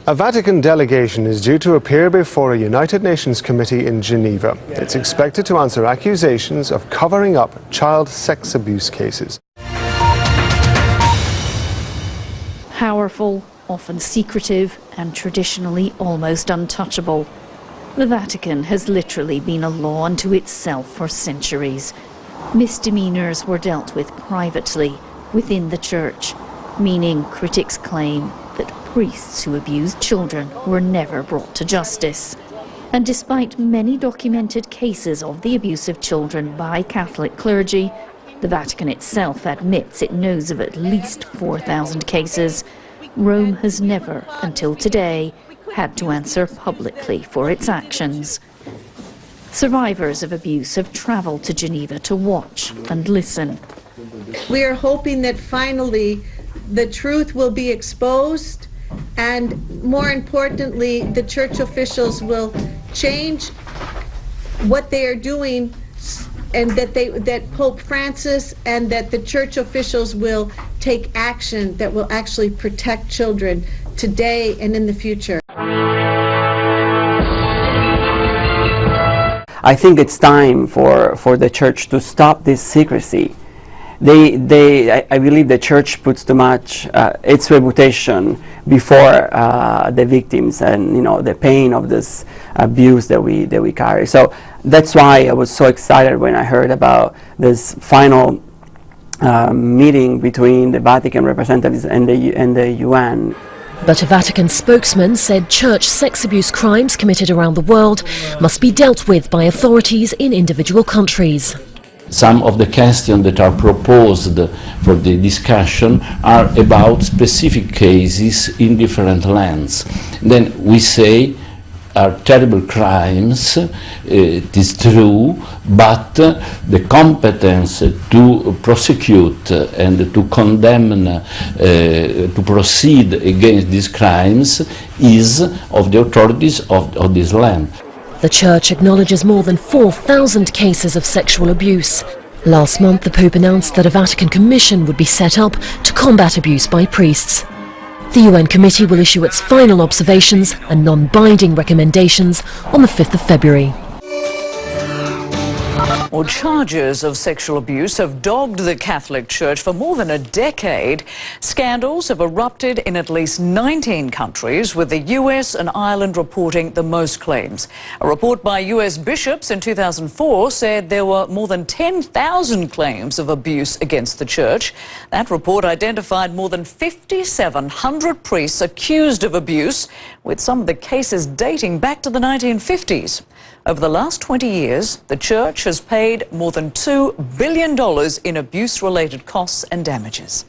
A Vatican delegation is due to appear before a United Nations committee in Geneva. It's expected to answer accusations of covering up child sex abuse cases. Powerful, often secretive, and traditionally almost untouchable, the Vatican has literally been a law unto itself for centuries. Misdemeanors were dealt with privately within the Church, meaning critics claim that priests who abused children were never brought to justice. And despite many documented cases of the abuse of children by Catholic clergy, the Vatican itself admits it knows of at least 4,000 cases. Rome has never, until today, had to answer publicly for its actions. Survivors of abuse have travelled to Geneva to watch and listen. We are hoping that finally the truth will be exposed, and more importantly, the church officials will change what they are doing, and that Pope Francis and that the church officials will take action that will actually protect children today and in the future. I think it's time for the church to stop this secrecy. I believe the church puts too much its reputation before the victims and the pain of this abuse that we carry. So that's why I was so excited when I heard about this final meeting between the Vatican representatives and the UN. But a Vatican spokesman said church sex abuse crimes committed around the world must be dealt with by authorities in individual countries. Some of the questions that are proposed for the discussion are about specific cases in different lands. Then we say are terrible crimes, it is true, but the competence to prosecute and to condemn, to proceed against these crimes is of the authorities of this land. The Church acknowledges more than 4,000 cases of sexual abuse. Last month, the Pope announced that a Vatican commission would be set up to combat abuse by priests. The UN committee will issue its final observations and non-binding recommendations on the 5th of February. Well, charges of sexual abuse have dogged the Catholic Church for more than a decade. Scandals have erupted in at least 19 countries, with the US and Ireland reporting the most claims. A report by US bishops in 2004 said there were more than 10,000 claims of abuse against the Church. That report identified more than 5,700 priests accused of abuse, with some of the cases dating back to the 1950s. Over the last 20 years, the Church has paid more than $2 billion in abuse-related costs and damages.